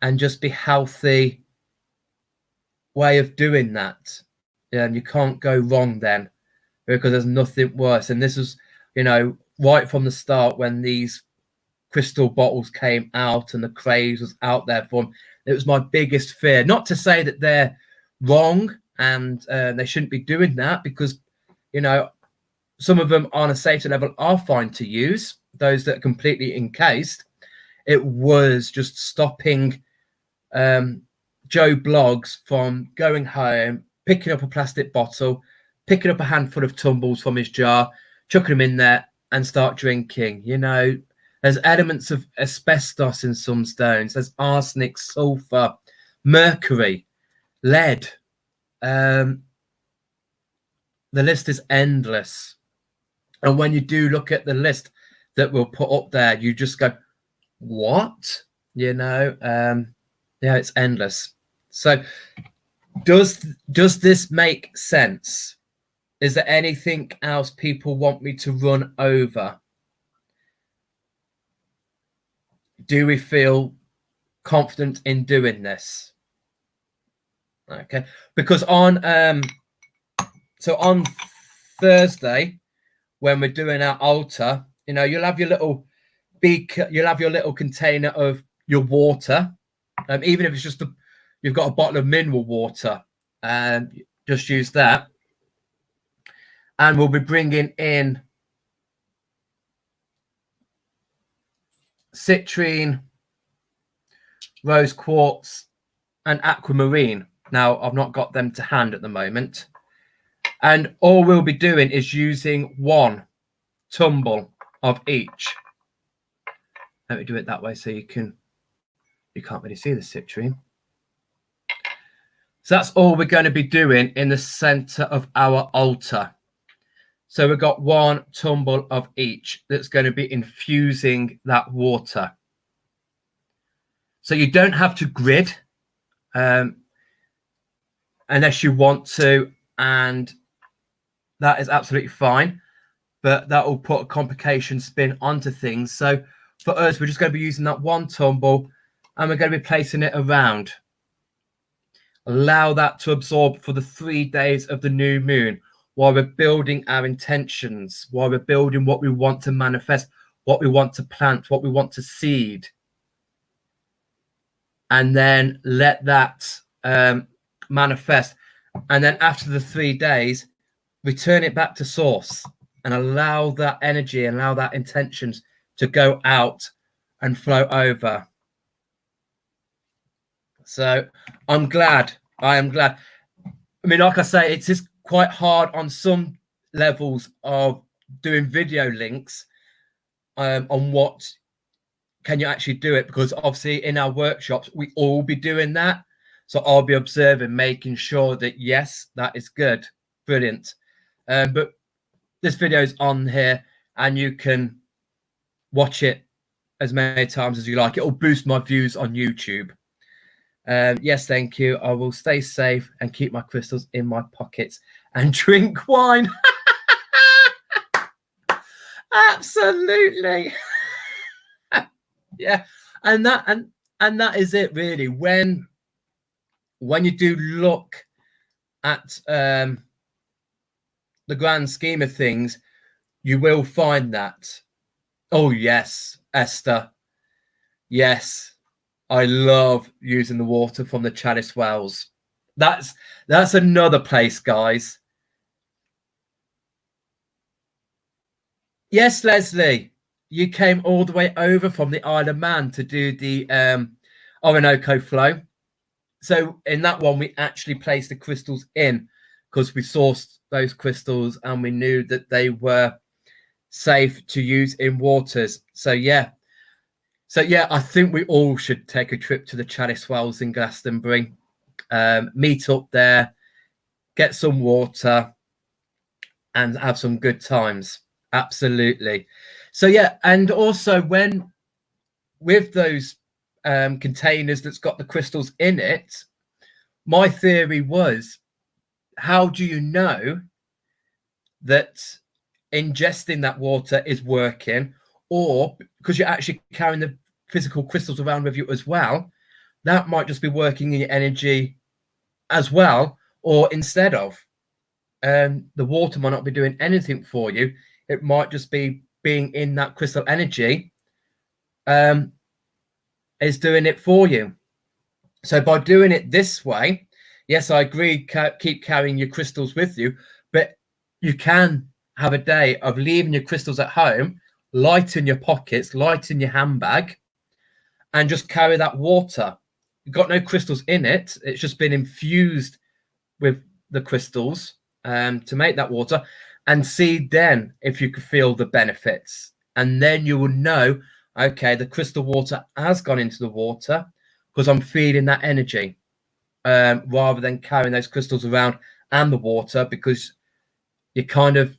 A: And just be healthy way of doing that. And you can't go wrong then, because there's nothing worse. And this was, you know, right from the start when these crystal bottles came out and the craze was out there for them. It was my biggest fear. Not to say that they're wrong and they shouldn't be doing that, because, you know, some of them on a safety level are fine to use. Those that are completely encased, it was just stopping Joe Bloggs from going home, picking up a plastic bottle, picking up a handful of tumbles from his jar, chucking them in there and start drinking. You know, there's elements of asbestos in some stones. There's arsenic, sulfur, mercury, lead. The list is endless. And when you do look at the list that we'll put up there, you just go, what? You know, yeah, it's endless. So does this make sense? Is there anything else people want me to run over? Do we feel confident in doing this? Okay, because on Thursday, when we're doing our altar, you know, you'll have your little beaker, you'll have your little container of your water, even if it's just you've got a bottle of mineral water, and just use that. And we'll be bringing in citrine, rose quartz, and aquamarine. Now, I've not got them to hand at the moment. And all we'll be doing is using one tumble of each. Let me do it that way so you can't really see the citrine. So that's all we're going to be doing in the center of our altar. So we've got one tumble of each that's going to be infusing that water. So you don't have to grid unless you want to, and that is absolutely fine. But that will put a complication spin onto things. So for us, we're just going to be using that one tumble, and we're going to be placing it around. Allow that to absorb for the 3 days of the new moon, while we're building our intentions, while we're building what we want to manifest, what we want to plant, what we want to seed. And then let that manifest. And then after the 3 days, return it back to source and allow that energy and allow that intentions to go out and flow over. So I am glad. I mean, like I say, it is quite hard on some levels of doing video links on what can you actually do it, because obviously in our workshops we all be doing that. So I'll be observing, making sure that yes, that is good, brilliant. But this video is on here, and you can watch it as many times as you like. It will boost my views on YouTube. Yes, thank you. I will stay safe and keep my crystals in my pockets and drink wine. Absolutely. Yeah, and that is it really. When you do look at the grand scheme of things, you will find that. Oh yes, Esther. Yes, I love using the water from the Chalice wells. That's another place, guys. Yes, Leslie, you came all the way over from the Isle of Man to do the Orinoco flow. So in that one, we actually placed the crystals in because we sourced those crystals and we knew that they were safe to use in waters. So yeah, I think we all should take a trip to the Chalice Wells in Glastonbury, meet up there, get some water, and have some good times. Absolutely. So yeah, and also when with those containers that's got the crystals in it, my theory was, how do you know that ingesting that water is working? Or because you're actually carrying the physical crystals around with you as well, that might just be working in your energy as well, or instead of. The water might not be doing anything for you. It might just be being in that crystal energy is doing it for you. So by doing it this way, yes, I agree, keep carrying your crystals with you, but you can have a day of leaving your crystals at home, lighten your pockets, lighten your handbag, and just carry that water. You've got no crystals in it. It's just been infused with the crystals to make that water, and see then if you can feel the benefits. And then you will know, okay, the crystal water has gone into the water because I'm feeling that energy, rather than carrying those crystals around and the water, because you're kind of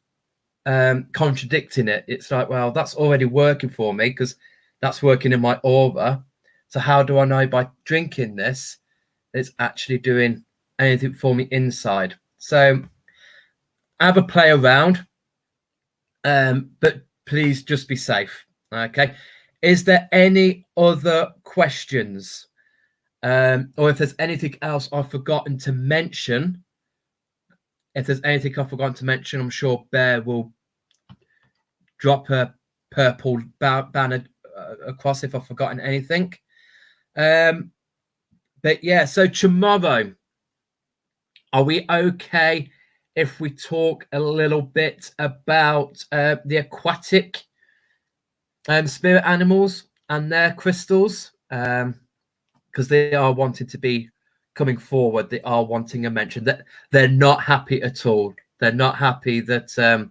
A: contradicting it. It's like, well, that's already working for me because that's working in my aura. So how do I know by drinking this it's actually doing anything for me inside? So have a play around, but please just be safe. Okay. Is there any other questions? Or if there's anything else I've forgotten to mention, I'm sure Bear will drop a purple banner across if I've forgotten anything. But yeah, so tomorrow, are we okay if we talk a little bit about the aquatic spirit animals and their crystals? Because they are wanting to be coming forward. They are wanting a mention. That they're not happy at all. They're not happy that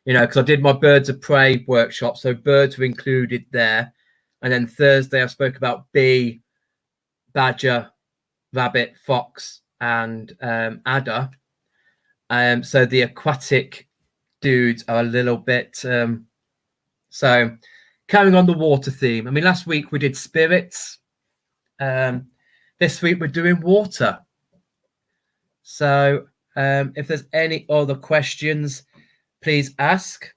A: because I did my birds of prey workshop, so birds were included there. And then Thursday I spoke about bee, badger, rabbit, fox, and adder. So the aquatic dudes are a little bit so carrying on the water theme. I mean, last week we did spirits. This week we're doing water. So if there's any other questions, please ask,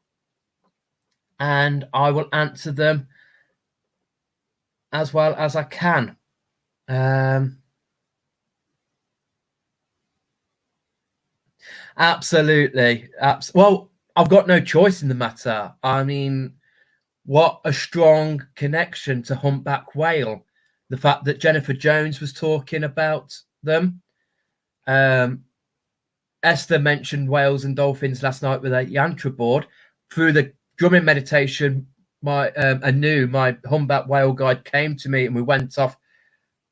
A: and I will answer them as well as I can. Absolutely. Well, I've got no choice in the matter. I mean, what a strong connection to humpback whale. The fact that Jennifer Jones was talking about them. Esther mentioned whales and dolphins last night with a yantra board. Through the drumming meditation, my humpback whale guide came to me, and we went off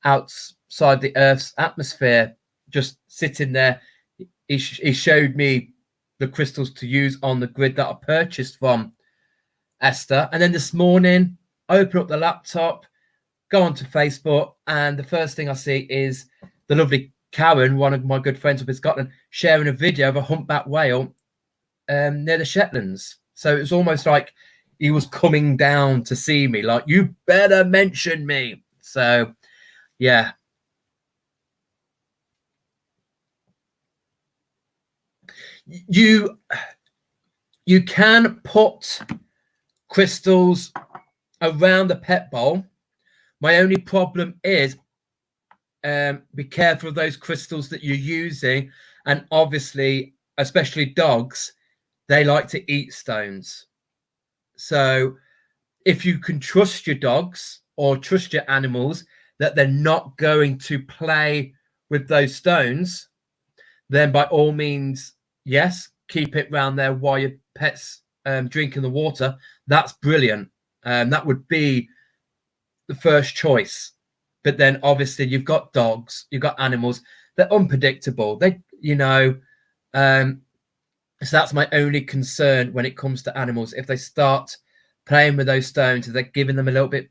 A: outside the Earth's atmosphere, just sitting there. He showed me the crystals to use on the grid that I purchased from Esther. And then this morning, I open up the laptop, go onto Facebook, and the first thing I see is the lovely Karen, one of my good friends up in Scotland, sharing a video of a humpback whale near the Shetlands. So it was almost like he was coming down to see me, like, you better mention me. So yeah. You can put crystals around the pet bowl. My only problem is be careful of those crystals that you're using. And obviously, especially dogs, they like to eat stones. So if you can trust your dogs or trust your animals that they're not going to play with those stones, then by all means, yes, keep it round there while your pet's drinking the water. That's brilliant. That would be the first choice. But then obviously you've got dogs, you've got animals, they're unpredictable. So that's my only concern when it comes to animals. If they start playing with those stones, if they're giving them a little bit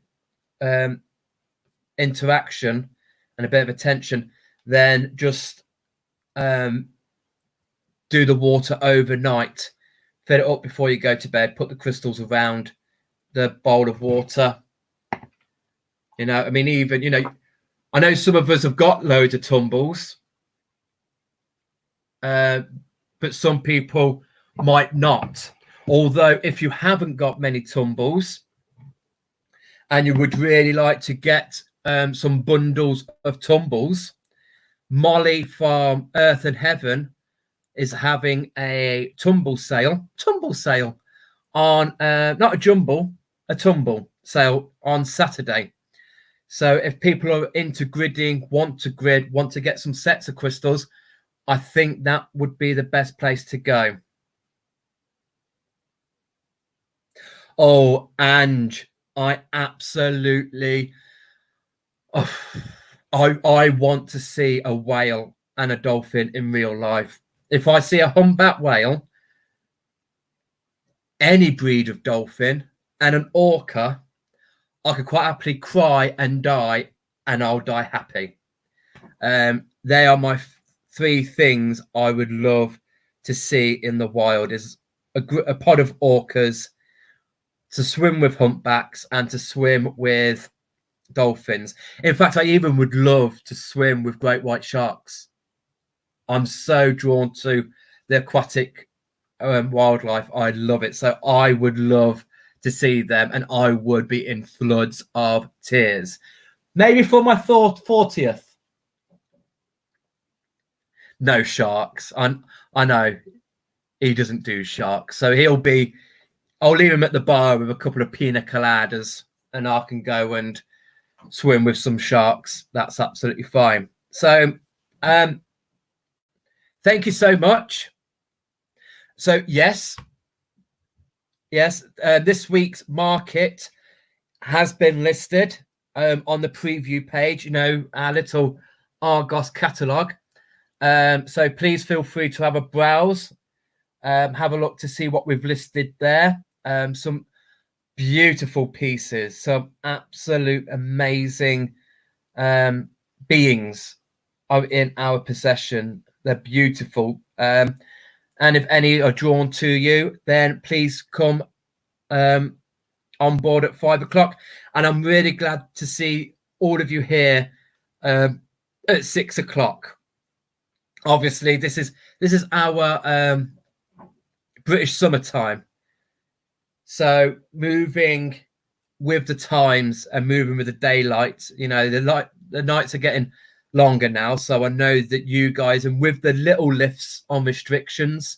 A: interaction and a bit of attention, then just do the water overnight, fill it up before you go to bed, put the crystals around the bowl of water. I mean, even, I know some of us have got loads of tumbles, but some people might not. Although if you haven't got many tumbles and you would really like to get some bundles of tumbles, Molly from Earth and Heaven is having a tumble sale on not a jumble, a tumble sale on Saturday. So if people are into gridding, want to grid, want to get some sets of crystals, I think that would be the best place to go. Oh, and I absolutely, I want to see a whale and a dolphin in real life. If I see a humpback whale, any breed of dolphin, and an orca, I could quite happily cry and die, and I'll die happy. They are my three things I would love to see in the wild: is a pod of orcas, to swim with humpbacks, and to swim with dolphins. In fact, I even would love to swim with great white sharks. I'm so drawn to the aquatic wildlife. I love it. So I would love to see them, and I would be in floods of tears. Maybe for my 40th. No sharks. I know he doesn't do sharks. So I'll leave him at the bar with a couple of pina coladas, and I can go and swim with some sharks. That's absolutely fine. So thank you so much. So yes, this week's market has been listed on the preview page, our little Argos catalogue. So please feel free to have a browse, have a look to see what we've listed there. Some beautiful pieces, some absolute amazing beings are in our possession. They're beautiful. And if any are drawn to you, then please come on board at 5 o'clock. And I'm really glad to see all of you here at 6 o'clock. Obviously, this is our British summertime. So moving with the times and moving with the daylight, the nights are getting longer now. So I know that you guys, and with the little lifts on restrictions,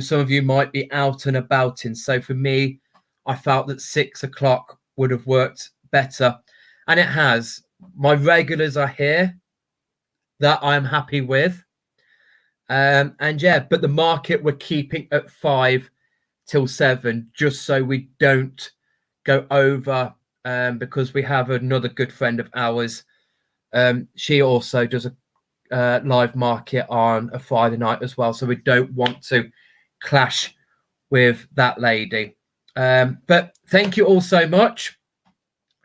A: some of you might be out and about. And so for me, I felt that 6 o'clock would have worked better. And it has. My regulars are here that I'm happy with. But the market we're keeping at 5 till 7, just so we don't go over, because we have another good friend of ours. She also does a live market on a Friday night as well, so we don't want to clash with that lady. But thank you all so much.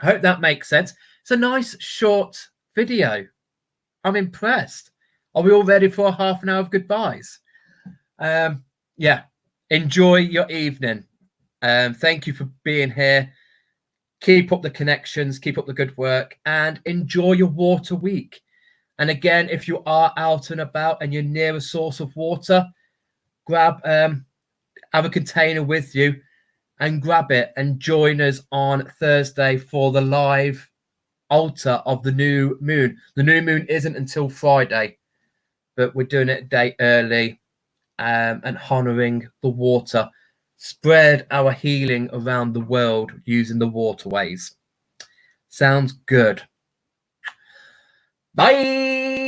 A: I hope that makes sense. It's a nice short video. I'm impressed. Are we all ready for a half an hour of goodbyes? Yeah. enjoy your evening. Thank you for being here. Keep up the connections, keep up the good work, and enjoy your water week. And again, if you are out and about and you're near a source of water, grab have a container with you and grab it and join us on Thursday for the live altar of the new moon. The new moon isn't until Friday, but we're doing it a day early and honouring the water. Spread our healing around the world using the waterways. Sounds good. Bye.